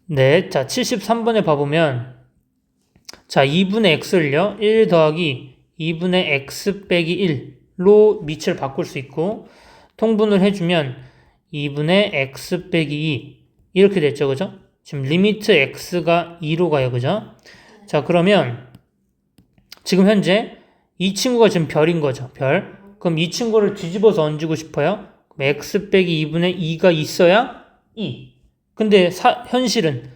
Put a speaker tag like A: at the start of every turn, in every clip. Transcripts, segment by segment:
A: 네, 자, 73번에 봐보면, 자, 2분의 x를요, 1 더하기 2분의 x 빼기 1로 밑을 바꿀 수 있고, 통분을 해주면 2분의 x 빼기 2, 이렇게 됐죠, 그죠? 지금 리미트 x가 2로 가요, 그죠? 자, 그러면, 지금 현재 이 친구가 지금 별인 거죠, 별. 그럼 이 친구를 뒤집어서 얹고 싶어요? 그럼 x 빼기 2분의 2가 있어야 2. 근데 현실은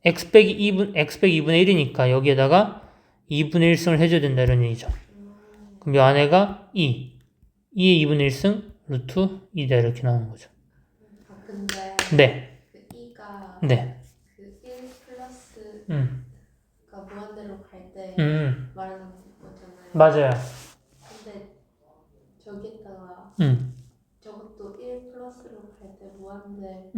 A: x 빼기 2분의 1이니까 여기에다가 2분의 1승을 해줘야 된다 이런 얘기죠. 그럼 이 안에가 2. 2의 2분의 1승 루트 2다 이렇게 나오는 거죠.
B: 근데
A: 네.
B: 그 2가
A: 네.
B: 그 1 플러스가 무한대로 갈 때 말하는 거잖아요.
A: 맞아요.
B: 근데 저기다가 저것도 1 플러스로 갈 때 무한대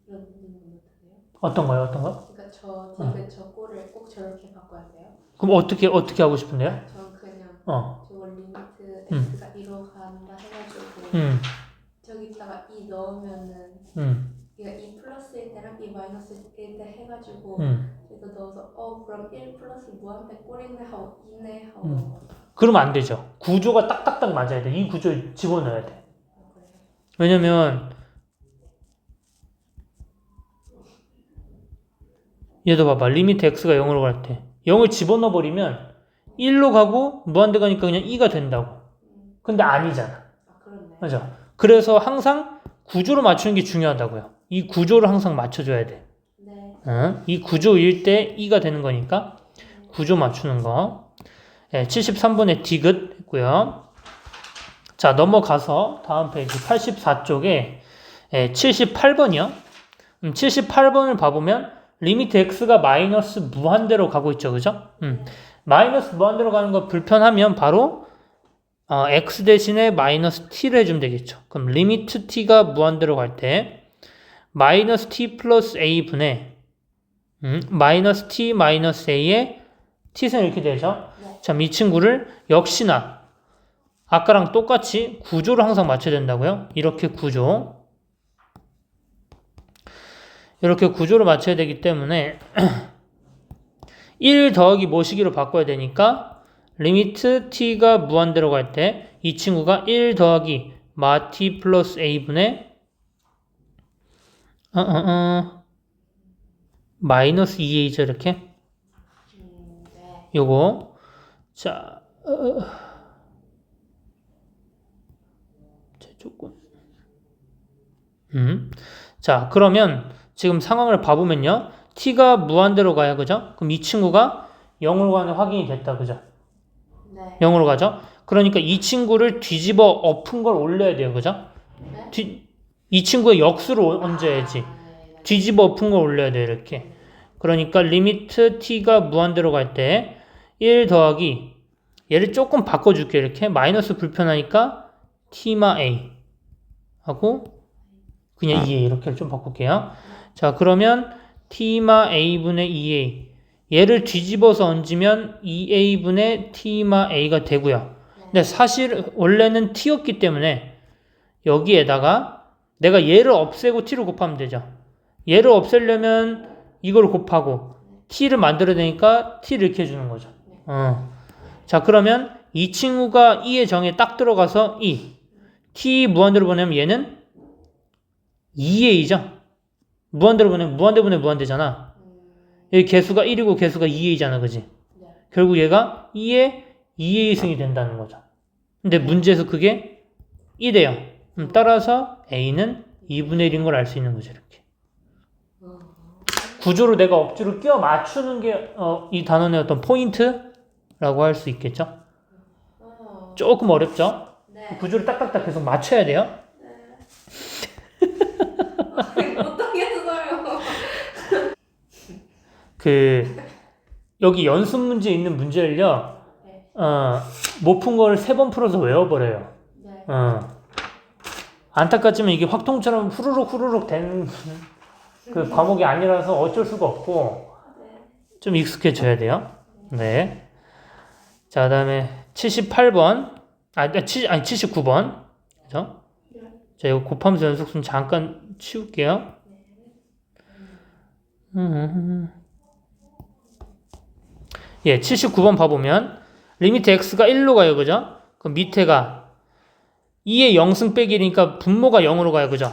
B: 이런 느낌이 못하네요.
A: 어떤 거요? 어떤 거?
B: 그러니까 저 디귿 저 꼴을 꼭 저렇게 바꿔야 돼요?
A: 그럼 어떻게 하고 싶은데요?
B: 전 그냥
A: 어.
B: 저걸 리미트 x가 2로 간다 해가지고 저기다가 2 넣으면은 얘가 2 플러스일 때랑 2 마이너스일 때 해가지고 여기다 넣어서 그럼 1 플러스 무한대 꼴이네 하고 2네 하고
A: 그러면 안 되죠. 구조가 딱딱딱 맞아야 돼. 이 구조에 집어넣어야 돼. 왜냐면 얘도 봐봐. 리미트 x가 0으로 갈 때 0을 집어넣어 버리면 1로 가고 무한대 가니까 그냥 2가 된다고. 근데 아니잖아.
B: 그렇네.
A: 맞아. 그래서 항상 구조를 맞추는 게 중요하다고요. 이 구조를 항상 맞춰줘야 돼.
B: 네.
A: 이 구조일 때 2가 되는 거니까 구조 맞추는 거. 네, 73번에 디귿 했고요. 자, 넘어가서 다음 페이지 84쪽에 78번이요. 78번을 봐보면 리미트 x가 마이너스 무한대로 가고 있죠. 그죠? 마이너스 무한대로 가는 거 불편하면 바로 x 대신에 마이너스 t를 해주면 되겠죠. 그럼 리미트 t가 무한대로 갈 때 마이너스 t 플러스 a분의 마이너스 t 마이너스 a의 t는 이렇게 되죠. 자, 이 친구를 역시나 아까랑 똑같이 구조를 항상 맞춰야 된다고요. 이렇게 구조를 맞춰야 되기 때문에 1 더하기 뭐시기로 바꿔야 되니까 리미트 t가 무한대로 갈 때 이 친구가 1 더하기 마 t 플러스 a분의 마이너스 2a죠 이렇게. 요거 자 조금 자 그러면 지금 상황을 봐보면요. t가 무한대로 가요. 그죠? 그럼 이 친구가 0으로 가는 확인이 됐다. 그죠?
B: 네.
A: 0으로 가죠? 그러니까 이 친구를 뒤집어 엎은 걸 올려야 돼요. 그죠?
B: 네?
A: 이 친구의 역수로 얹어야지. 뒤집어 엎은 걸 올려야 돼요. 이렇게. 그러니까 리미트 t가 무한대로 갈 때 1 더하기 얘를 조금 바꿔줄게. 이렇게. 마이너스 불편하니까 t마 a 하고 그냥 2a 이렇게 좀 바꿀게요. 자, 그러면 t마 a분의 2a 얘를 뒤집어서 얹으면 2a분의 t마 a가 되고요. 근데 사실 원래는 t였기 때문에 여기에다가 내가 얘를 없애고 t를 곱하면 되죠. 얘를 없애려면 이걸 곱하고 t를 만들어야 되니까 t를 이렇게 해주는 거죠. 자, 그러면 이 친구가 2의 정에 딱 들어가서 2 t 무한대로 보내면 얘는 2a죠. 무한대로 보내면 무한대분의 무한대잖아. 여기 개수가 1이고 개수가 2a잖아. 그지? 결국 얘가 2의 2a승이 된다는 거죠. 근데 문제에서 그게 1이에요. 따라서 a는 2분의 1인 걸 알 수 있는 거죠. 이렇게. 구조로 내가 억지로 끼워 맞추는 게 이 단원의 어떤 포인트라고 할 수 있겠죠. 조금 어렵죠?
B: 네.
A: 구조를 딱딱딱 계속 맞춰야 돼요.
B: 못하겠어요.
A: 여기 연습 문제 있는 문제를요, 못 푼 걸 3번 풀어서 외워버려요.
B: 네.
A: 안타깝지만 이게 확통처럼 후루룩 되는 그 과목이 아니라서 어쩔 수가 없고, 좀 익숙해져야 돼요. 네. 자, 그 다음에 78번, 79번. 그죠? 자, 이거 곱하면서 연속순 잠깐 치울게요. 예, 79번 봐보면 리미트 x가 1로 가요, 그죠? 그럼 밑에가 2의 0승 빼기 1이니까 분모가 0으로 가요, 그죠?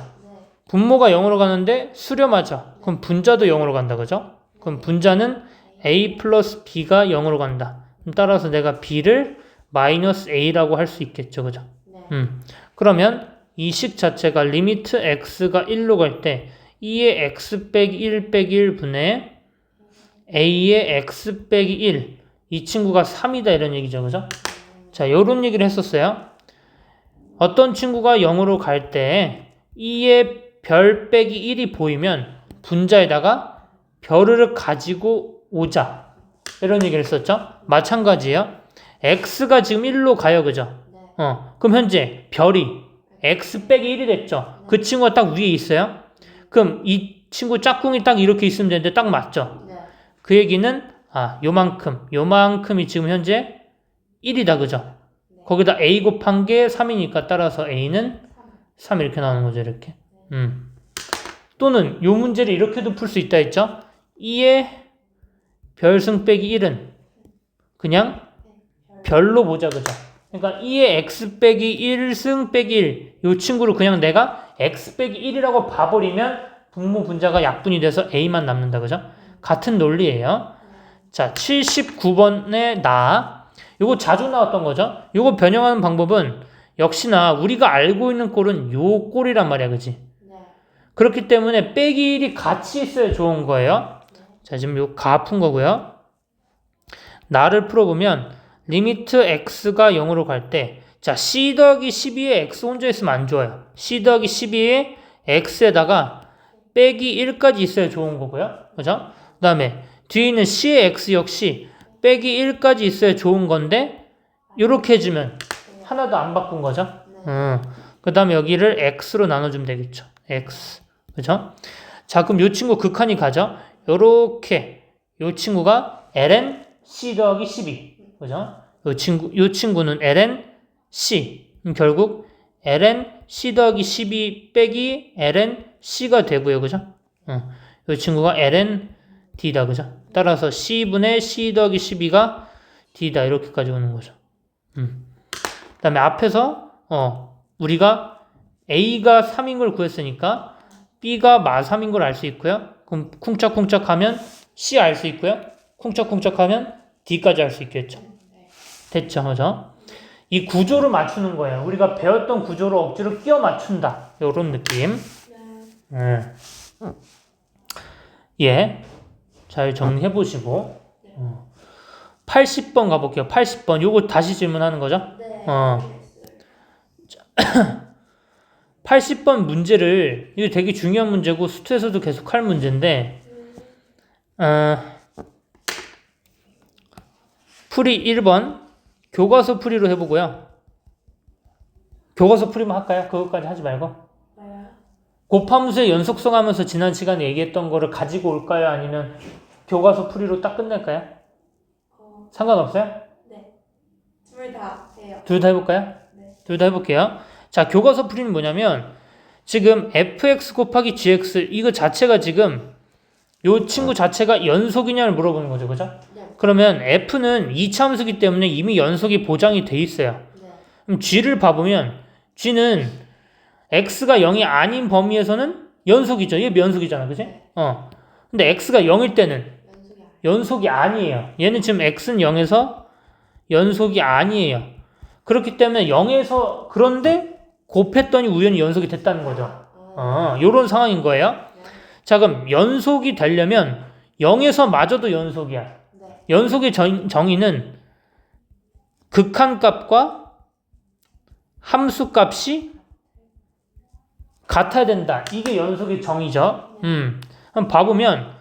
A: 분모가 0으로 가는데 수렴하죠. 그럼 분자도 0으로 간다, 그죠? 그럼 분자는 a 플러스 b가 0으로 간다. 따라서 내가 b를 마이너스 a라고 할 수 있겠죠, 그죠? 그러면 이 식 자체가 리미트 x가 1로 갈 때 2의 x 빼기 1 빼기 1분의 a의 x 빼기 1, 이 친구가 3이다 이런 얘기죠, 그죠? 자, 요런 얘기를 했었어요. 어떤 친구가 0으로 갈 때 2의 별 빼기 1이 보이면 분자에다가 별을 가지고 오자 이런 얘기를 했었죠. 마찬가지예요. x가 지금 1로 가요, 그죠? 그럼 현재 별이 x 빼기 1이 됐죠. 그 친구가 딱 위에 있어요. 그럼 이 친구 짝꿍이 딱 이렇게 있으면 되는데 딱 맞죠. 그 얘기는 요만큼이 지금 현재 1이다, 그죠? 거기다 a 곱한 게 3이니까 따라서 a는 3 이렇게 나오는 거죠, 이렇게. 또는 요 문제를 이렇게도 풀 수 있다 했죠. 2의 별승 빼기 1은 그냥 별로 보자, 그죠? 그러니까 2의 x 빼기 1승 빼기 1, 요 친구를 그냥 내가 x 빼기 1이라고 봐버리면 분모 분자가 약분이 돼서 a만 남는다, 그죠? 같은 논리예요. 자, 79번에 요거 자주 나왔던 거죠? 요거 변형하는 방법은 역시나 우리가 알고 있는 꼴은 요 꼴이란 말이야, 그지? 그렇기 때문에 빼기 1이 같이 있어야 좋은 거예요. 자, 지금 요 가 푼 거고요. 나를 풀어보면 리미트 x가 0으로 갈 때, 자, c 더하기 12에 x 혼자 있으면 안 좋아요. c 더하기 12에 x에다가 빼기 1까지 있어야 좋은 거고요. 그죠? 그 다음에 뒤에 있는 c의 x 역시 빼기 1까지 있어야 좋은 건데 요렇게 해주면 하나도 안 바꾼 거죠. 그 다음에 여기를 x로 나눠주면 되겠죠. x. 그죠? 자, 그럼 요 친구 극한이 가죠? 요렇게 요 친구가 ln c 더하기 12. 그죠? 요 친구는 ln c. 결국 ln c 더하기 12 빼기 ln c가 되고요. 그죠? 요 친구가 ln d다. 그죠? 따라서 c분의 c 더하기 12가 d다. 이렇게까지 오는 거죠. 그 다음에 앞에서 우리가 a가 3인 걸 구했으니까 b가 마3인 걸 알 수 있고요. 그럼 쿵짝쿵짝 하면 c 알 수 있고요. 쿵짝쿵짝 하면 d까지 알 수 있겠죠. 됐죠? 그죠? 이 구조를 맞추는 거예요. 우리가 배웠던 구조를 억지로 끼워 맞춘다. 요런 느낌. 예. 잘 정리해 보시고 80번 가볼게요. 80번 요거 다시 질문하는 거죠?
B: 네.
A: 80번 문제를 이거 되게 중요한 문제고 수투에서도 계속 할 문제인데 풀이 1번 교과서 풀이로 해보고요. 교과서 풀이만 할까요? 그것까지 하지 말고 곱함수의 연속성 하면서 지난 시간에 얘기했던 거를 가지고 올까요? 아니면 교과서 풀이로 딱 끝낼까요? 상관없어요?
B: 네. 둘 다 해요.
A: 둘 다 해볼까요?
B: 네.
A: 둘 다 해볼게요. 자, 교과서 풀이는 뭐냐면 지금 fx 곱하기 gx 이거 자체가 지금 요 친구 자체가 연속이냐를 물어보는 거죠. 그죠?
B: 네.
A: 그러면 f는 2차 함수기 때문에 이미 연속이 보장이 돼 있어요.
B: 네.
A: 그럼 g를 봐보면 g는 x가 0이 아닌 범위에서는 연속이죠. 이게 연속이잖아. 그치? 근데 x가 0일 때는 연속이 아니에요. 얘는 지금 x는 0에서 연속이 아니에요. 그렇기 때문에 0에서 그런데 곱했더니 우연히 연속이 됐다는 거죠. 요런 상황인 거예요. 자, 그럼 연속이 되려면 0에서 마저도 연속이야. 연속의 정의는 극한값과 함수값이 같아야 된다. 이게 연속의 정의죠. 한번 봐보면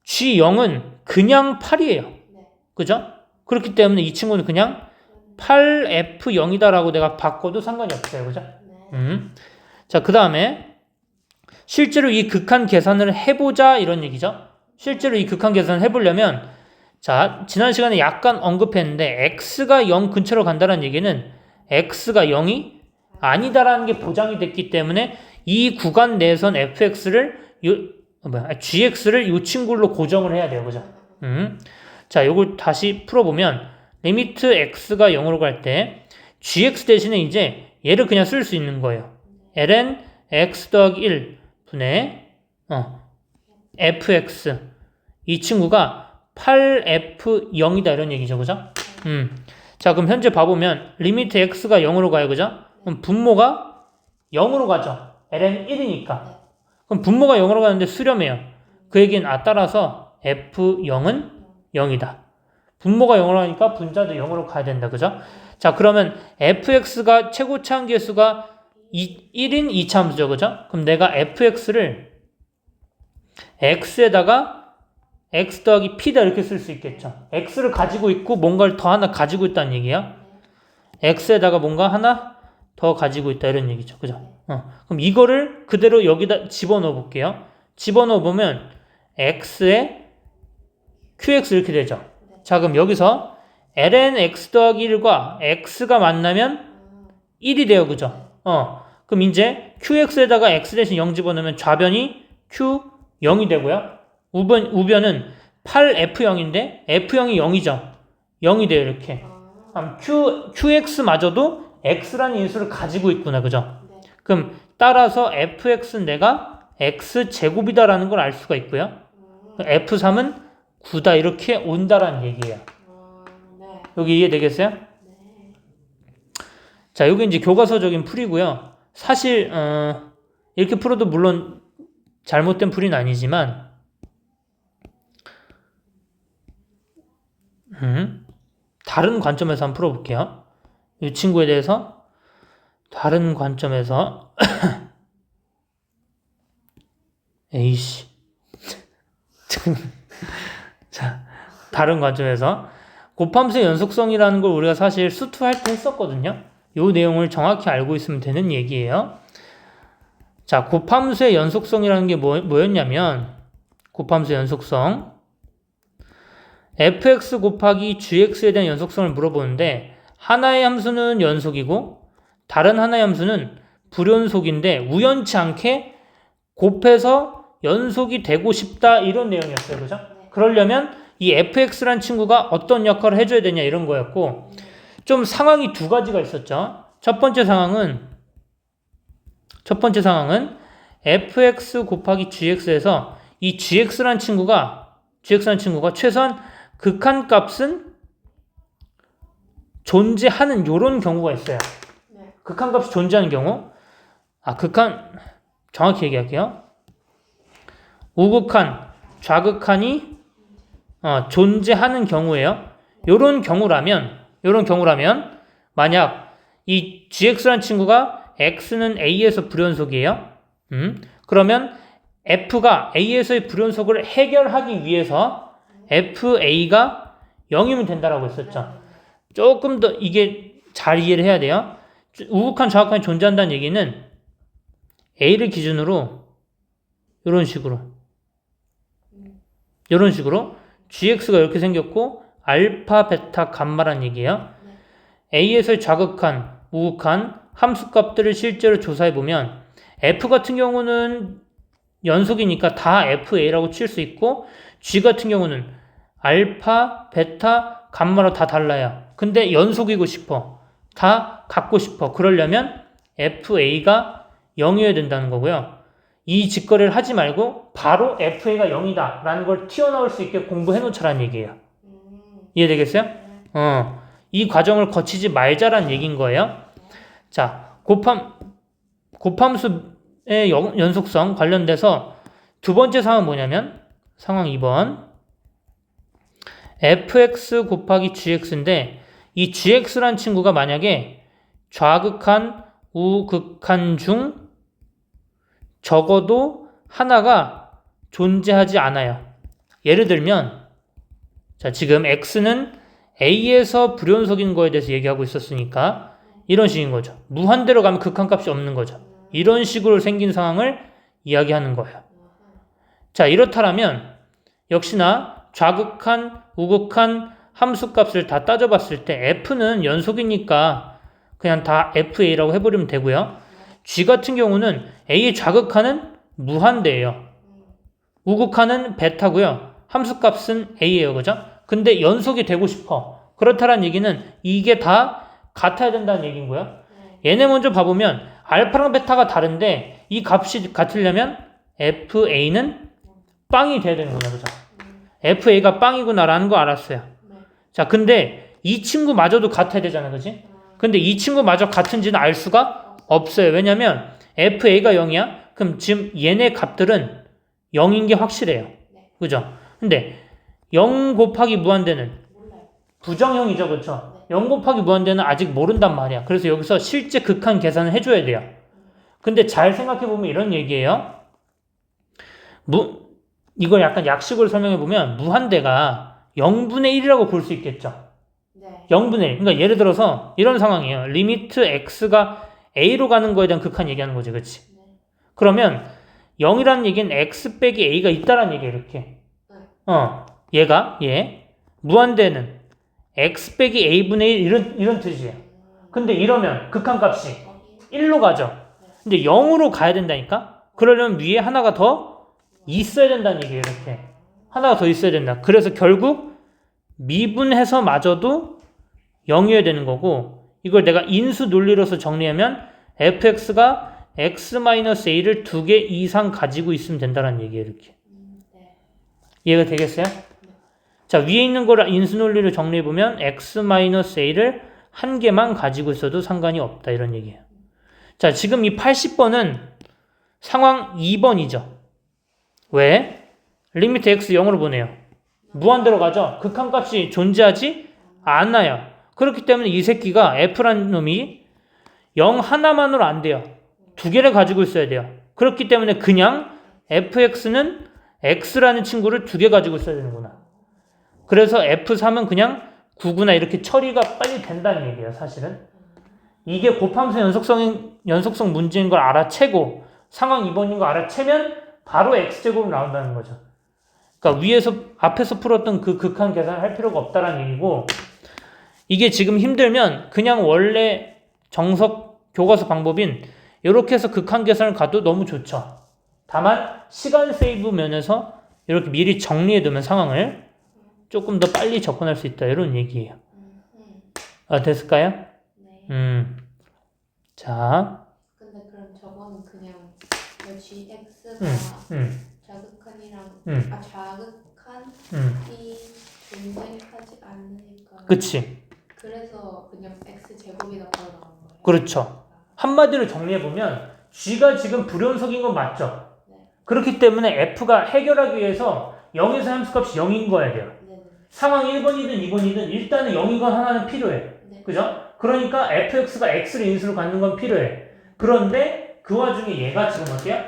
A: G0은 그냥 8이에요. 그죠? 그렇기 때문에 이 친구는 그냥 8F0이다라고 내가 바꿔도 상관이 없어요. 그죠? 자, 그 다음에 실제로 이 극한 계산을 해보자 이런 얘기죠. 실제로 이 극한 계산을 해보려면 자, 지난 시간에 약간 언급했는데 x가 0 근처로 간다는 얘기는 x가 0이 아니다라는 게 보장이 됐기 때문에 이 구간 내에선 fx를 gx를 이 친구로 고정을 해야 돼요. 그죠? 자, 요걸 다시 풀어보면 리미트 x가 0으로 갈 때 gx 대신에 이제 얘를 그냥 쓸 수 있는 거예요. ln x 더하기 1 분의 fx 이 친구가 8f0이다 이런 얘기죠. 그죠? 자, 그럼 현재 봐보면 리미트 x가 0으로 가요. 그죠? 그럼 분모가 0으로 가죠. ln 1이니까. 그럼 분모가 0으로 가는데 수렴해요. 그 얘기는 따라서 f0은 0이다. 분모가 0으로 가니까 분자도 0으로 가야 된다. 그죠? 자, 그러면 fx가 최고 차항계수가 1인 2차함수죠. 그죠? 그럼 내가 fx를 x에다가 x 더하기 p다 이렇게 쓸 수 있겠죠. x를 가지고 있고 뭔가를 더 하나 가지고 있다는 얘기야. x에다가 뭔가 하나 더 가지고 있다 이런 얘기죠. 그죠? 그럼 이거를 그대로 여기다 집어넣어 볼게요. 집어넣어 보면 x에 qx 이렇게 되죠. 자, 그럼 여기서 ln x 더하기 1과 x가 만나면 1이 돼요. 그죠? 그럼 이제 qx에다가 x 대신 0 집어넣으면 좌변이 q0이 되고요. 우변은 8f0인데 f0이 0이죠. 0이 돼요. 이렇게. 그럼 qx마저도 x라는 인수를 가지고 있구나. 그죠? 그럼 따라서 fx는 내가 x제곱이다라는 걸 알 수가 있고요. f3은 9다 이렇게 온다라는 얘기예요. 여기 이해되겠어요? 자, 여기 이제 교과서적인 풀이고요. 사실 이렇게 풀어도 물론 잘못된 풀이는 아니지만 다른 관점에서 한번 풀어볼게요. 이 친구에 대해서 다른 관점에서 에이씨 자, 다른 관점에서 곱함수의 연속성이라는 걸 우리가 사실 수투할 때 했었거든요. 이 내용을 정확히 알고 있으면 되는 얘기예요. 자, 곱함수의 연속성이라는 게 뭐였냐면 곱함수의 연속성 fx 곱하기 gx에 대한 연속성을 물어보는데 하나의 함수는 연속이고 다른 하나의 함수는 불연속인데 우연치 않게 곱해서 연속이 되고 싶다 이런 내용이었어요. 그죠? 그러려면 이 fx란 친구가 어떤 역할을 해줘야 되냐 이런 거였고 좀 상황이 두 가지가 있었죠. 첫 번째 상황은 fx 곱하기 gx에서 이 gx란 친구가 최소한 극한값은 존재하는 요런 경우가 있어요. 극한값이 존재하는 경우 정확히 얘기할게요. 우극한, 좌극한이 존재하는 경우예요. 요런 경우라면 만약 이 gx라는 친구가 x는 a에서 불연속이에요. 그러면 f가 a에서의 불연속을 해결하기 위해서 fa가 0이면 된다라고 했었죠. 조금 더 이게 잘 이해를 해야 돼요. 우극한, 좌극한이 존재한다는 얘기는 a를 기준으로 이런 식으로 gx가 이렇게 생겼고 알파, 베타, 감마란 얘기예요. a에서의 좌극한, 우극한 함수값들을 실제로 조사해보면 f 같은 경우는 연속이니까 다 fa라고 칠 수 있고 g 같은 경우는 알파, 베타, 감마로 다 달라요. 근데 연속이고 싶어. 다 갖고 싶어. 그러려면 fa가 0이어야 된다는 거고요. 이 직거래를 하지 말고 바로 fa가 0이다 라는 걸 튀어나올 수 있게 공부해 놓자라는 얘기예요. 이해되겠어요? 이 과정을 거치지 말자라는 얘기인 거예요. 자, 곱함수의 연속성 관련돼서 두 번째 상황은 뭐냐면 상황 2번 fx 곱하기 gx인데 이 gx란 친구가 만약에 좌극한, 우극한 중 적어도 하나가 존재하지 않아요. 예를 들면 자, 지금 x는 a에서 불연속인 거에 대해서 얘기하고 있었으니까 이런 식인 거죠. 무한대로 가면 극한값이 없는 거죠. 이런 식으로 생긴 상황을 이야기하는 거예요. 자, 이렇다면 역시나 좌극한, 우극한 함수값을 다 따져봤을 때 f는 연속이니까 그냥 다 fa라고 해버리면 되고요. g 같은 경우는 a의 좌극한은 무한대예요. 우극한은 베타고요. 함수값은 a예요. 그죠? 근데 연속이 되고 싶어. 그렇다는 얘기는 이게 다 같아야 된다는 얘기인 거야. 얘네 먼저 봐보면 알파랑 베타가 다른데 이 값이 같으려면 FA는 빵이 돼야 되는 거야. 그죠? FA가 빵이구나라는 거 알았어요. 자, 근데 이 친구마저도 같아야 되잖아. 그지? 근데 이 친구마저 같은지는 알 수가 없어요. 왜냐면 FA가 0이야? 그럼 지금 얘네 값들은 0인 게 확실해요. 그죠? 근데 0 곱하기 무한대는 부정형이죠. 그렇죠? 0 곱하기 무한대는 아직 모른단 말이야. 그래서 여기서 실제 극한 계산을 해줘야 돼요. 근데 잘 생각해보면 이런 얘기예요. 이걸 약간 약식으로 설명해보면 무한대가 0분의 1이라고 볼 수 있겠죠. 0분의 1. 그러니까 예를 들어서 이런 상황이에요. 리미트 x가 a로 가는 거에 대한 극한 얘기하는 거지. 그치? 그러면 0이라는 얘기는 x 빼기 a가 있다라는 얘기예요. 이렇게. 얘. 무한대는 x 빼기 a분의 1 이런 뜻이에요. 근데 이러면 극한값이 1로 가죠. 근데 0으로 가야 된다니까? 그러려면 위에 하나가 더 있어야 된다는 얘기예요. 이렇게. 하나가 더 있어야 된다. 그래서 결국 미분해서 마저도 0이어야 되는 거고 이걸 내가 인수 논리로서 정리하면 fx가 x-a를 2개 이상 가지고 있으면 된다는 얘기예요. 이렇게. 이해가 되겠어요? 자, 위에 있는 거를 인수 논리로 정리해보면 x-a를 한 개만 가지고 있어도 상관이 없다. 이런 얘기예요. 자, 지금 이 80번은 상황 2번이죠. 왜? 리미트 x 0으로 보내요. 무한대로 가죠. 극한값이 존재하지 않아요. 그렇기 때문에 이 새끼가 f라는 놈이 0 하나만으로 안 돼요. 2개를 가지고 있어야 돼요. 그렇기 때문에 그냥 fx는 x라는 친구를 2개 가지고 있어야 되는구나. 그래서 f3은 그냥 9구나 이렇게 처리가 빨리 된다는 얘기예요. 사실은. 이게 곱함수 연속성 문제인 걸 알아채고 상황 2번인 거 알아채면 바로 x제곱으로 나온다는 거죠. 그러니까 앞에서 풀었던 그 극한 계산을 할 필요가 없다라는 얘기고 이게 지금 힘들면 그냥 원래 정석 교과서 방법인 이렇게 해서 극한 계산을 가도 너무 좋죠. 다만 시간 세이브 면에서 이렇게 미리 정리해두면 상황을 조금 더 빨리 접근할 수 있다 이런 얘기예요. 됐을까요?
B: 네.
A: 자.
B: 근데 그럼 저거는 그냥 gx가 자극한이랑 자극한이 존재하지 않으니까.
A: 그치.
B: 그래서 그냥 x 제곱이 바로 나오는 거예요.
A: 그렇죠. 한마디로 정리해보면 g가 지금 불연속인 건 맞죠?
B: 네.
A: 그렇기 때문에 f가 해결하기 위해서 0에서 함수값이 0인 거야 돼요.
B: 네.
A: 상황 1번이든 2번이든 일단은 0인 건 하나는 필요해.
B: 네.
A: 그죠? 그러니까 fx가 x를 인수로 갖는 건 필요해. 그런데 그 와중에 얘가 지금 어때요?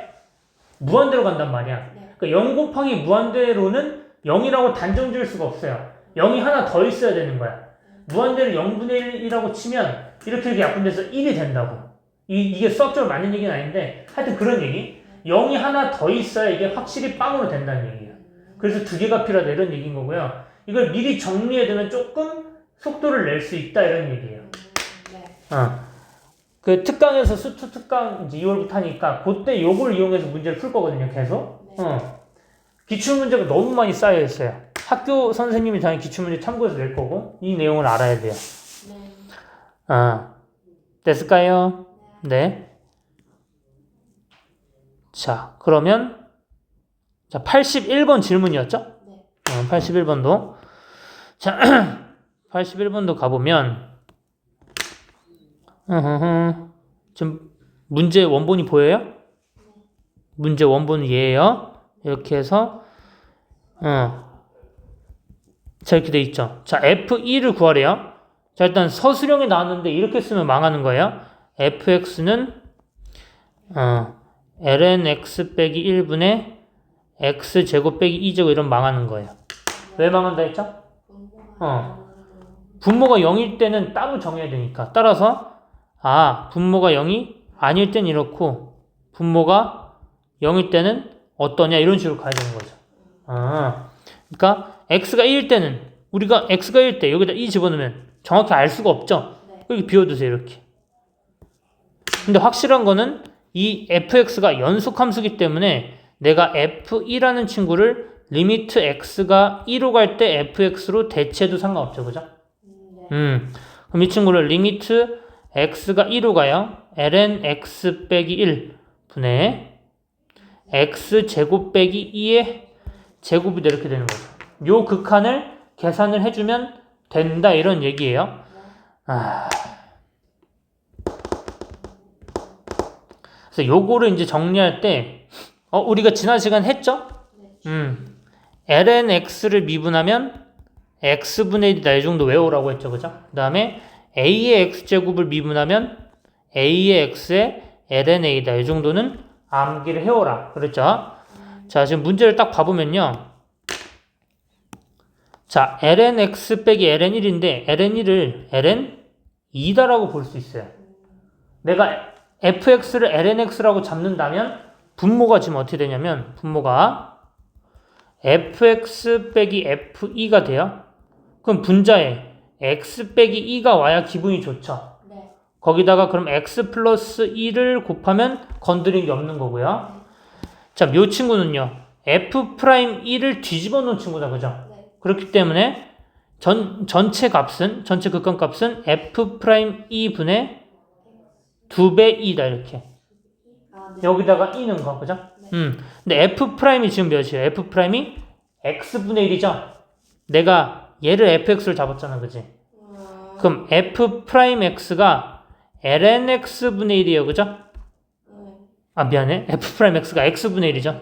A: 무한대로 간단 말이야.
B: 네.
A: 그러니까 0 곱하기 무한대로는 0이라고 단정 지을 수가 없어요. 0이 하나 더 있어야 되는 거야. 무한대를 0분의 1이라고 치면 이렇게 약분돼서 1이 된다고. 이게 수학적으로 맞는 얘기는 아닌데 하여튼 그런 얘기. 0이 하나 더 있어야 이게 확실히 빵으로 된다는 얘기예요. 그래서 2개가 필요하다 이런 얘기인 거고요. 이걸 미리 정리해두면 조금 속도를 낼 수 있다 이런 얘기예요.
B: 네.
A: 그 특강에서 수투 특강 이제 2월부터 하니까 그때 요걸 이용해서 문제를 풀 거거든요. 계속.
B: 네.
A: 기출문제가 너무 많이 쌓여 있어요. 학교 선생님이 당연히 기출문제 참고해서 낼 거고 이 내용을 알아야 돼요.
B: 네.
A: 됐을까요? 네. 자, 그러면 자 81번 질문이었죠?
B: 네.
A: 81번도 자 81번도 가보면 지금 문제 원본이 보여요? 문제 원본은 얘예요. 이렇게 해서 자 이렇게 돼 있죠. 자 F2를 구하래요. 자 일단 서술형에 나왔는데 이렇게 쓰면 망하는 거예요. fx는 ln x 빼기 1분의 x제곱 빼기 2제곱 이런 망하는 거예요. 왜 망한다 했죠? 분모가 0일 때는 따로 정해야 되니까. 따라서 분모가 0이 아닐 땐 이렇고 분모가 0일 때는 어떠냐 이런 식으로 가야 되는 거죠. 그러니까 x가 1일 때는 우리가 x가 1일 때 여기다 2 집어넣으면 정확히 알 수가 없죠. 여기 비워두세요 이렇게. 근데 확실한 거는 이 fx가 연속함수기 때문에 내가 f2라는 친구를 리미트 x가 2로 갈 때 fx로 대체해도 상관없죠. 그죠? 그럼 이 친구를 리미트 x가 2로 가요. ln x 빼기 1 분의 x 제곱 빼기 2의 제곱이 이렇게 되는 거죠. 요 극한을 계산을 해주면 된다 이런 얘기예요. 그래서 요거를 이제 정리할 때 우리가 지난 시간 했죠? ln x를 미분하면 x분의 1이다 이 정도 외우라고 했죠. 그죠? 그 다음에 a의 x제곱을 미분하면 a의 x의 ln a다 이 정도는 암기를 해오라 그랬죠? 자, 지금 문제를 딱 봐보면요. 자, ln x 빼기 ln 1인데 ln 1을 ln 2다라고 볼 수 있어요. 내가 fx를 ln x라고 잡는다면 분모가 지금 어떻게 되냐면 분모가 fx 빼기 f2가 돼요. 그럼 분자에 x 빼기 2가 와야 기분이 좋죠.
B: 네.
A: 거기다가 그럼 x 플러스 2를 곱하면 건드린 게 없는 거고요. 자, 요 친구는요. f'2를 뒤집어 놓은 친구다. 그죠?
B: 네.
A: 그렇기 때문에 전체 극한값은 f'2 분의 2배 2다 이렇게.
B: 네.
A: 여기다가 2는 거. 그죠?
B: 네.
A: 근데 f'이 지금 몇이에요? f'이 x분의 1이죠? 내가 얘를 fx를 잡았잖아. 그지? 그럼 f'x가 ln x분의 1이에요. 그죠? 미안해. f'x가 x분의 1이죠?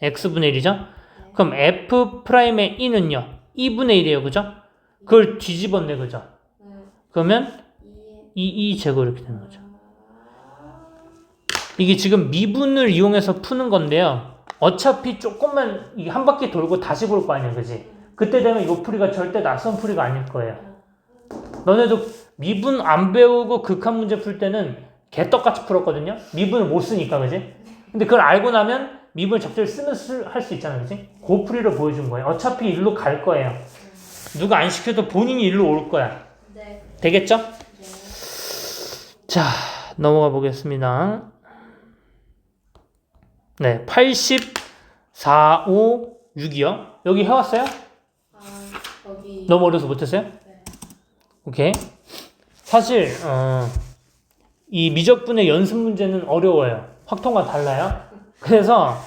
A: x분의 1이죠? 그럼 f'의 2는요? 2분의 1이에요. 그죠? 그걸 뒤집었네. 그죠? 그러면 2 제곱 이렇게 되는 거죠. 이게 지금 미분을 이용해서 푸는 건데요. 어차피 조금만 한 바퀴 돌고 다시 볼 거 아니야. 그지? 그때 되면 이거 풀이가 절대 낯선 풀이가 아닐 거예요. 너네도 미분 안 배우고 극한 문제 풀 때는 개떡같이 풀었거든요. 미분을 못 쓰니까. 그지? 근데 그걸 알고 나면 미분을 적절히 쓰면 할 수 있잖아. 그지? 그 풀이를 보여준 거예요. 어차피 일로 갈 거예요. 누가 안 시켜도 본인이 일로 올 거야.
B: 네.
A: 되겠죠?
B: 네.
A: 자, 넘어가 보겠습니다. 네, 84, 5, 6이요. 여기 해왔어요?
B: 거기.
A: 너무 어려서 못했어요?
B: 네.
A: 오케이. 사실 이 미적분의 연습 문제는 어려워요. 확통과 달라요. 그래서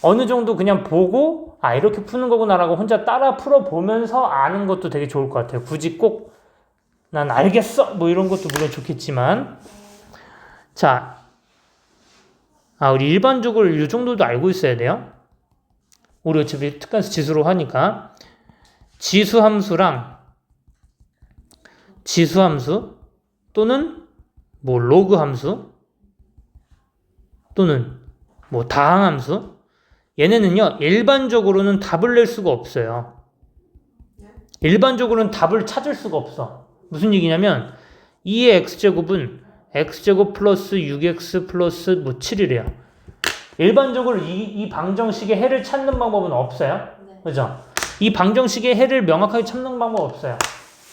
A: 어느 정도 그냥 보고 이렇게 푸는 거구나라고 혼자 따라 풀어보면서 아는 것도 되게 좋을 것 같아요. 굳이 꼭 난 알겠어 뭐 이런 것도 물론 좋겠지만 자, 우리 일반적으로 이 정도도 알고 있어야 돼요. 우리 어차피 특간수 지수로 하니까 지수함수랑 지수함수 또는 뭐 로그함수 또는 뭐 다항함수 얘네는요 일반적으로는 답을 낼 수가 없어요. 일반적으로는 답을 찾을 수가 없어. 무슨 얘기냐면 2의 x제곱은 x제곱 플러스 6x 플러스 뭐 7이래요. 일반적으로 이 방정식의 해를 찾는 방법은 없어요.
B: 네.
A: 그죠? 이 방정식의 해를 명확하게 찾는 방법 없어요.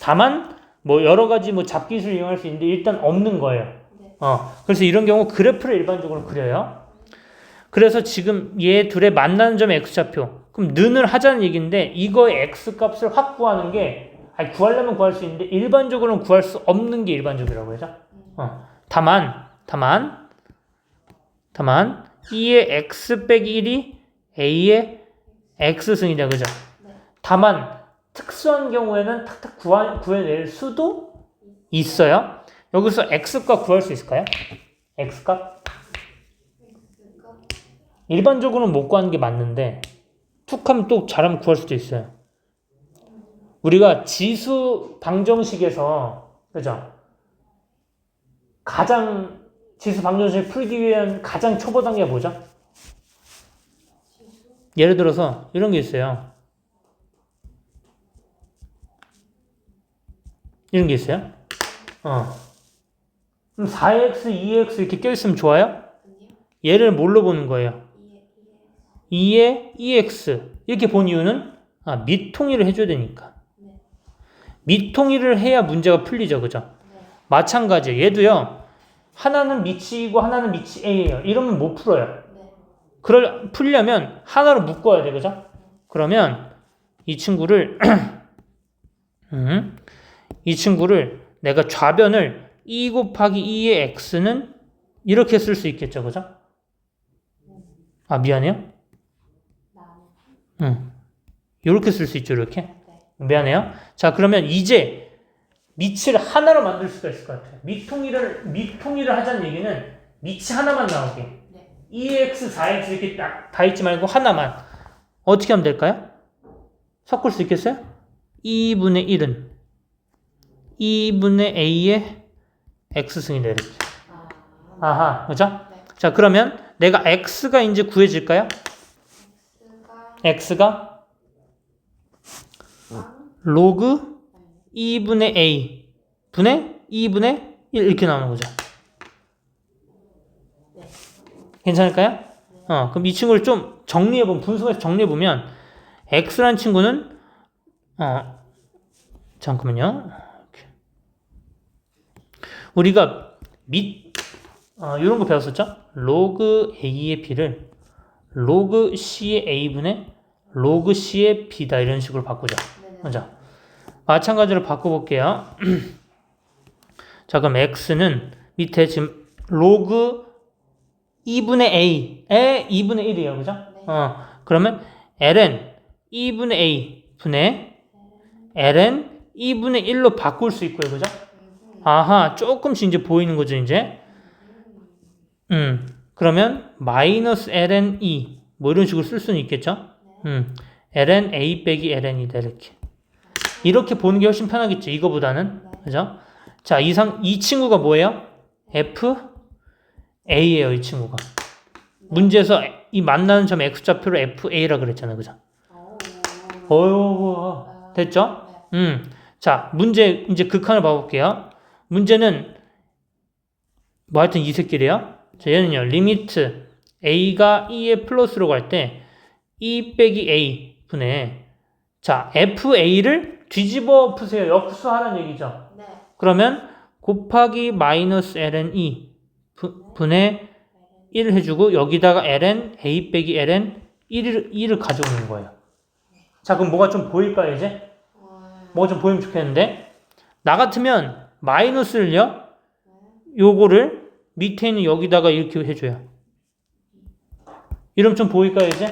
A: 다만 뭐 여러 가지 뭐 잡기술을 이용할 수 있는데 일단 없는 거예요.
B: 네.
A: 그래서 이런 경우 그래프를 일반적으로 그려요. 그래서 지금 얘 둘의 만나는 점의 x좌표. 그럼 는을 하자는 얘기인데 이거의 x값을 확 구하는 게 구하려면 구할 수 있는데 일반적으로는 구할 수 없는 게 일반적이라고 하죠. 다만 2의 x 빼기 1이 a의 x승이다. 그죠?
B: 네.
A: 다만 특수한 경우에는 탁탁 구해낼 수도 있어요. 여기서 x값 구할 수 있을까요? x값? 일반적으로는 못 구하는 게 맞는데 툭 하면 또 잘하면 구할 수도 있어요. 우리가 지수 방정식에서 그죠? 가장 지수 방정식을 풀기 위한 가장 초보 단계가 뭐죠? 예를 들어서 이런 게 있어요. 이런 게 있어요. 그럼 4x, 2x 이렇게 껴있으면 좋아요? 얘를 뭘로 보는 거예요? 2의 2x 이렇게 본 이유는 밑통일을 해줘야 되니까. 밑통일을 해야 문제가 풀리죠. 그죠? 마찬가지예요. 얘도요. 하나는 밑이고 하나는 밑이 A예요. 이러면 못 풀어요. 그걸 풀려면 하나로 묶어야 돼, 그죠? 그러면 이 친구를 이 친구를 내가 좌변을 2 곱하기 2의 x는 이렇게 쓸 수 있겠죠, 그죠? 아, 미안해요. 이렇게 쓸 수 있죠, 이렇게. 미안해요. 자, 그러면 이제 밑을 하나로 만들 수가 있을 것 같아요. 밑통일을 하자는 얘기는 밑이 하나만 나오게. 2x, 4x 이렇게 딱 다 있지 말고 하나만. 어떻게 하면 될까요? 섞을 수 있겠어요? 2분의 1은 2분의 a의 x승이 되겠죠. 아하, 그죠? 자, 그러면 내가 x가 이제 구해질까요? x가 로그 2분의 a 분의 2분의 1 이렇게 나오는 거죠. 괜찮을까요? 그럼 이 친구를 좀 정리해보면, 분석해서 정리해보면, x라는 친구는, 잠깐만요. 우리가 이런 거 배웠었죠? 로그 a의 b를 로그 c의 a분의 로그 c의 b다. 이런 식으로 바꾸죠. 맞아. 마찬가지로 바꿔볼게요. 자, 그럼 x는 밑에 지금 로그 2분의 a의 2분의 1이에요. 그죠? 그러면 ln 2분의 a 분의 ln 2분의 1로 바꿀 수 있고요. 그죠? 아하, 조금씩 이제 보이는 거죠, 이제. 그러면 마이너스 ln 2 뭐 이런 식으로 쓸 수는 있겠죠? ln a 빼기 ln이다, 이렇게 보는 게 훨씬 편하겠죠, 이거보다는. 그죠? 자, 이 친구가 뭐예요? f a예요, 이 친구가. 문제에서 이 만나는 점 x좌표를 fa라 그랬잖아요, 그죠? 됐죠? 자, 문제 이제 극한을 봐볼게요. 문제는 뭐 하여튼 이 새끼래요. 자, 얘는요, 리미트 a가 2의 플러스로 갈 때 2 빼기 a 분의, 자, fa를 뒤집어 푸세요. 역수하라는 얘기죠. 그러면 곱하기 마이너스 ln 2 분의 1 해주고 여기다가 ln a 빼기 ln 1을 가져오는 거예요. 자, 그럼 뭐가 좀 보일까요, 이제? 뭐가 좀 보이면 좋겠는데? 나 같으면 마이너스를요, 요거를 밑에 있는 여기다가 이렇게 해줘요. 이러면 좀 보일까요, 이제?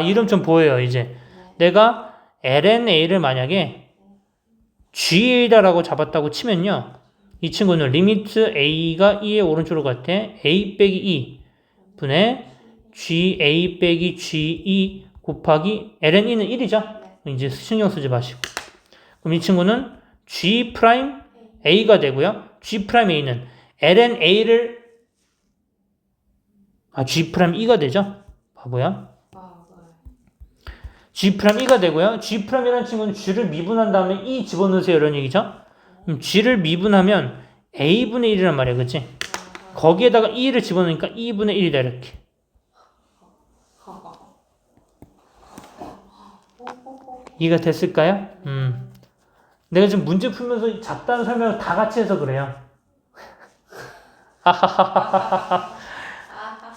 A: 이러면 좀 보여요, 이제. 내가 ln a를 만약에 ga라고 잡았다고 치면요, 이 친구는 리미트 a가 2의 오른쪽으로 갈 때 a 빼기 2 분의 ga 빼기 ge 곱하기 ln 2는 1이죠? 이제 신경 쓰지 마시고. 그럼 이 친구는 g 프라임 a가 되고요. g 프라임 a는 ln a를 g 프라임 e가 되죠? 바보야. g 프라임 e가 되고요. g 프라임이라는 친구는 g를 미분한 다음에 e 집어넣으세요, 이런 얘기죠? 그럼 g를 미분하면 a분의 1이란 말이야, 그치? 거기에다가 2를 집어넣으니까 2분의 1이다, 이렇게. 이해가 됐을까요? 내가 지금 문제 풀면서 잡다한 설명을 다 같이 해서 그래요.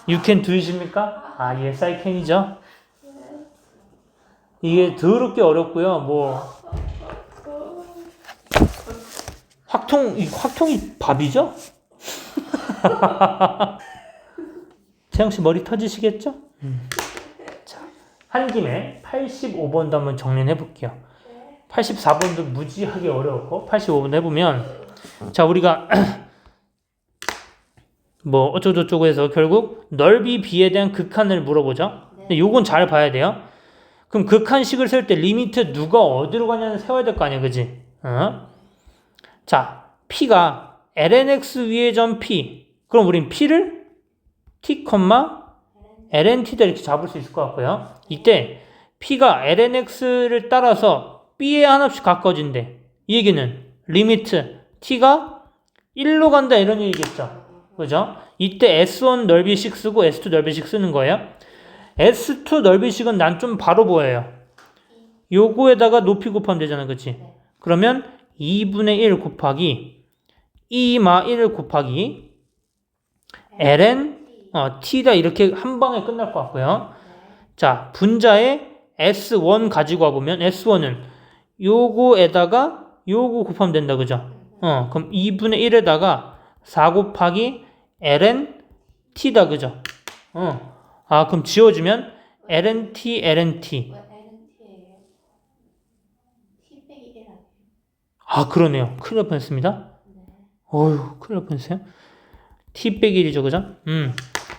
A: You can do이십니까? Yes, I can이죠. 이게 더럽게 어렵고요. 뭐 확통이 밥이죠? 재영씨 머리 터지시겠죠? 자, 한 김에 85번도 한번 정리해 볼게요. 84번도 무지하게 어려웠고 85번 해보면, 자, 우리가 뭐 어쩌고저쩌고 해서 결국 넓이 b에 대한 극한을 물어보죠. 근데 요건 잘 봐야 돼요. 그럼 극한식을 세울 때 리미트 누가 어디로 가냐는 세워야 될 거 아니야, 그지? 자, p가 lnx 위의 점 p. 그럼 우린 p를 t, lnt다 이렇게 잡을 수 있을 것 같고요. 이때 p가 lnx를 따라서 b에 하나씩 가까워진대. 이 얘기는 리미트 t가 1로 간다, 이런 얘기겠죠. 그죠? 이때 S1 넓이식 쓰고 S2 넓이식 쓰는 거예요. S2 넓이식은 난 좀 바로 보여요. 요거에다가 높이 곱하면 되잖아, 그치? 그러면 2분의 1 곱하기 2마 1 곱하기 ln t다 이렇게 한 방에 끝날 것 같고요.
B: 네.
A: 자, 분자에 S1 가지고 와보면 S1은 요거에다가 요거 곱하면 된다, 그죠? 그럼 2분의 1에다가 4 곱하기 ln t다, 그죠? 그럼 지워주면 ln t, ln t.
B: 왜 N은 T예요? T 빼기 1 아니에요?
A: 그러네요. 큰일 날 뻔했습니다.
B: 네.
A: 어휴, 큰일 날 뻔했어요. t 빼기 1이죠, 그죠?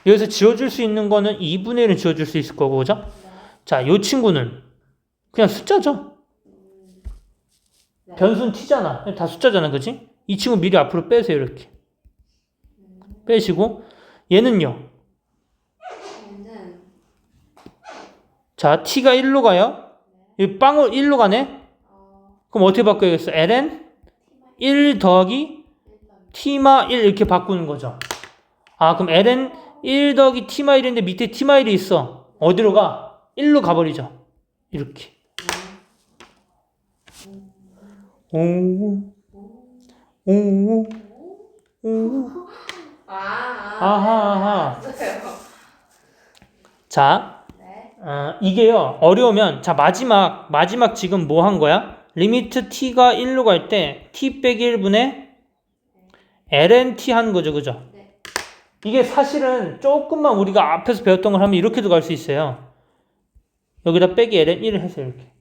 A: 여기서 지워줄 수 있는 거는 2분의 1은 지워줄 수 있을 거고, 그죠?
B: 네.
A: 자, 요 친구는 그냥 숫자죠.
B: 네.
A: 변수는 t잖아. 다 숫자잖아, 그지? 이 친구 미리 앞으로 빼세요, 이렇게. 빼시고, 얘는요.
B: 얘는
A: 자, t가 1로 가요. 이 빵을 1로 가네? 그럼 어떻게 바꿔야겠어? ln 1 더하기 t마 1 이렇게 바꾸는 거죠. 그럼 ln 1 더하기 t마 1인데 밑에 t마 1이 있어. 어디로 가? 1로 가버리죠. 이렇게. 오, 오, 오. 아하.
B: 맞아요.
A: 자,
B: 네.
A: 이게요, 어려우면, 자, 마지막 지금 뭐 한 거야? 리미트 t가 1로 갈 때, t 빼기 1분의 ln t 하는 거죠, 그죠?
B: 네.
A: 이게 사실은 조금만 우리가 앞에서 배웠던 걸 하면 이렇게도 갈 수 있어요. 여기다 빼기 ln 1을 해서 이렇게.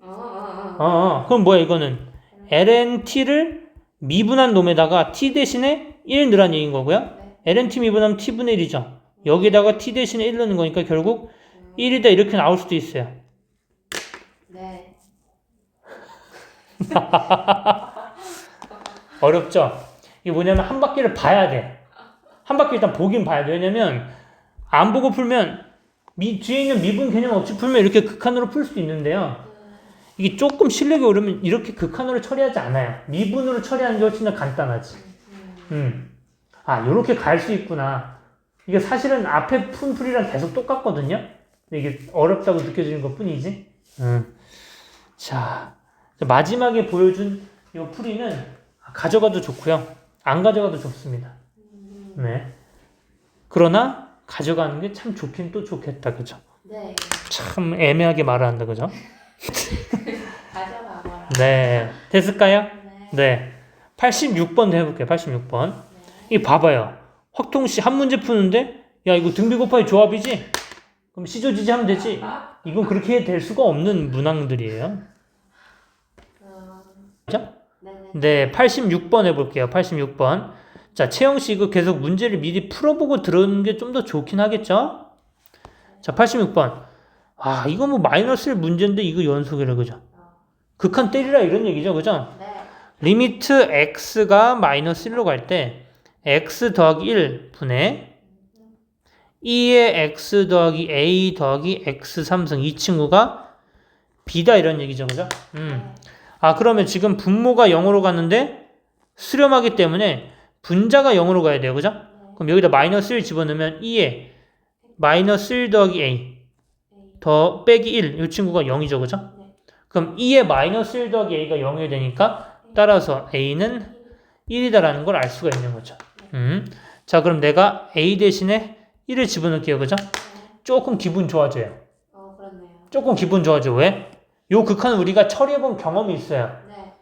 A: 그럼 뭐야, 이거는? ln t를 미분한 놈에다가 t 대신에 1 넣으란 얘기인 거고요.
B: 네.
A: ln t 미분하면 t분의 1이죠. 여기다가 t 대신에 1 넣는 거니까 결국 1이다 이렇게 나올 수도 있어요.
B: 네.
A: 어렵죠? 이게 뭐냐면 한 바퀴를 봐야 돼. 한 바퀴 일단 보긴 봐야 돼. 왜냐면 안 보고 풀면 뒤에 있는 미분 개념 없이 풀면 이렇게 극한으로 풀 수도 있는데요. 이게 조금 실력이 오르면 이렇게 극한으로 처리하지 않아요. 미분으로 처리하는 게 훨씬 더 간단하지. 요렇게 갈 수 있구나. 이게 사실은 앞에 푼 풀이랑 계속 똑같거든요. 근데 이게 어렵다고 느껴지는 것 뿐이지. 자, 마지막에 보여준 이 풀이는 가져가도 좋고요. 안 가져가도 좋습니다. 네. 그러나 가져가는 게 참 좋긴 또 좋겠다, 그죠?
B: 네.
A: 참 애매하게 말을 한다, 그죠?
B: 가져가거라.
A: 네. 됐을까요?
B: 네.
A: 네. 86번 해볼게요. 86번. 이 봐봐요. 확통시 한 문제 푸는데 야 이거 등비 곱하기 조합이지? 그럼 시조지지 하면 되지? 이건 그렇게 될 수가 없는 문항들이에요. 그죠? 네. 86번 해볼게요. 86번. 자, 채영씨 이거 계속 문제를 미리 풀어보고 들어오는 게 좀 더 좋긴 하겠죠? 자, 86번. 이거 뭐 마이너스 1 문제인데 이거 연속이래, 그죠? 극한 때리라 이런 얘기죠, 그죠?
B: 네.
A: 리미트 x가 마이너스 1로 갈 때 x 더하기 1 분의 2의 x 더하기 a 더하기 x 3승 이 친구가 b다 이런 얘기죠, 그죠? 그러면 지금 분모가 0으로 갔는데 수렴하기 때문에 분자가 0으로 가야 돼요, 그죠? 그럼 여기다 마이너스 1 집어넣으면 2에 마이너스 1 더하기 a 더 빼기 1 이 친구가 0이죠, 그죠? 그럼 2에 마이너스 1 더하기 a가 0이 되니까 따라서 a는 1이다라는 걸 알 수가 있는 거죠. 자, 그럼 내가 a 대신에 1을 집어넣을게요, 그죠? 조금 기분 좋아져요.
B: 그렇네요.
A: 조금 기분 좋아져. 왜? 요 극한은 우리가 처리해본 경험이 있어요.
B: 네.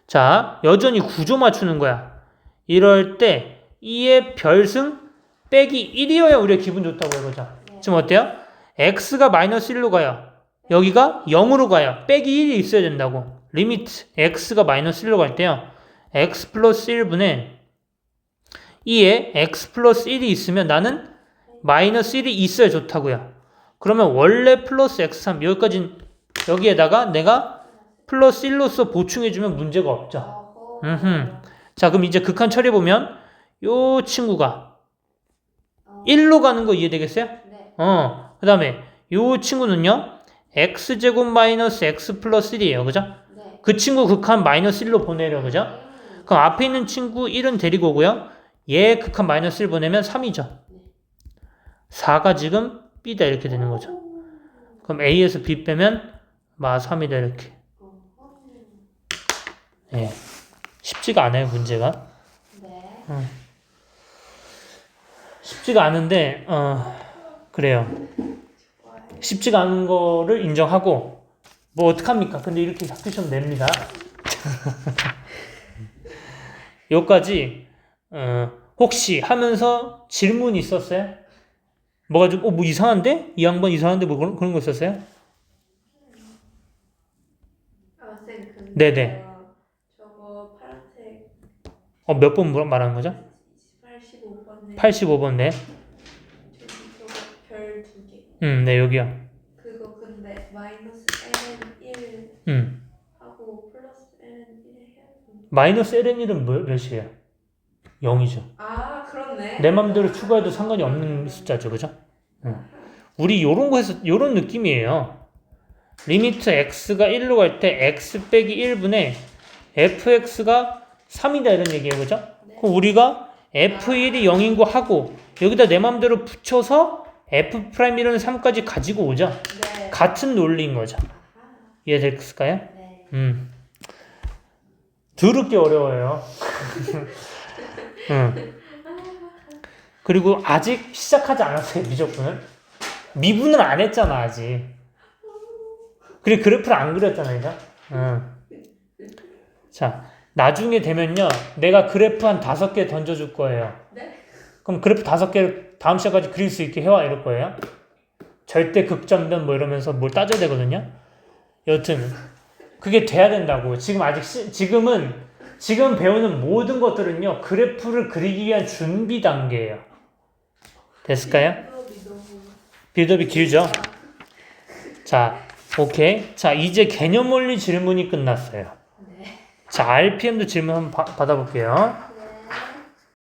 A: 자, 여전히 구조 맞추는 거야. 이럴 때 2의 별승 빼기 1이어야 우리가 기분 좋다고 해보자. 지금 어때요? x가 마이너스 1로 가요. 여기가 0으로 가요. 빼기 1이 있어야 된다고. 리미트 x가 마이너스 1로 갈 때요. x 플러스 1분의 2에 x 플러스 1이 있으면 나는 마이너스 1이 있어야 좋다고요. 그러면 원래 플러스 x3 여기까지 여기에다가 내가 플러스 1로서 보충해주면 문제가 없죠. 자, 그럼 이제 극한 처리해보면 요 친구가 1로 가는 거 이해되겠어요?
B: 네.
A: 그 다음에 요 친구는요. x제곱 마이너스 x 플러스 1이에요. 그죠?
B: 네.
A: 그 친구 극한 마이너스 1로 보내려. 그죠? 그럼 앞에 있는 친구 1은 데리고 오고요. 얘 극한 마이너스 1 보내면 3이죠. 4가 지금 b다 이렇게 되는 거죠. 그럼 a에서 b 빼면 마 3이다 이렇게. 예. 쉽지가 않아요, 문제가.
B: 네.
A: 쉽지가 않은데 그래요.
B: 좋아요.
A: 쉽지가 않은 거를 인정하고 뭐 어떡합니까? 근데 이렇게 학교 시험 냅니다. 여기까지 혹시 하면서 질문 있었어요? 뭐가 좀 뭐 이상한데? 이 양반 이상한데 뭐 그런 거 있었어요?
B: 아, 쌤, 근데
A: 네네.
B: 저거 파란색
A: 몇 번 말하는 거죠?
B: 85번에
A: 85번 네.
B: 저기 저거 별 2개.
A: 네 여기요.
B: 그거 근데 마이너스 N은 1 하고 플러스 N은 1 해야 돼.
A: 마이너스 ln1은 몇이에요? 0이죠.
B: 아, 그렇네.
A: 내 맘대로 추가해도 상관이 없는 숫자죠, 그죠? 우리 요런 거에서 요런 느낌이에요. 리미트 x가 1로 갈 때 x 빼기 1분의 fx가 3이다 이런 얘기예요, 그죠?
B: 네.
A: 그럼 우리가 f1이 0인 거 하고 여기다 내 맘대로 붙여서 f'1은 3까지 가지고 오죠.
B: 네.
A: 같은 논리인 거죠.
B: 아하.
A: 이해됐을까요?
B: 네.
A: 더럽게 어려워요. 그리고 아직 시작하지 않았어요, 미적분을. 미분을 안 했잖아, 아직. 그리고 그래프를 안 그렸잖아요, 그죠? 자, 나중에 되면요, 내가 그래프 한 5개 던져줄 거예요.
B: 네?
A: 그럼 그래프 5개 다음 시간까지 그릴 수 있게 해와, 이럴 거예요. 절대 극점변 뭐 이러면서 뭘 따져야 되거든요. 여튼, 그게 돼야 된다고. 지금 배우는 모든 것들은요, 그래프를 그리기 위한 준비 단계예요. 됐을까요? 빌드업이 길죠? 자, 오케이. 자, 이제 개념 원리 질문이 끝났어요.
B: 네.
A: 자, RPM도 질문 한번 받아볼게요.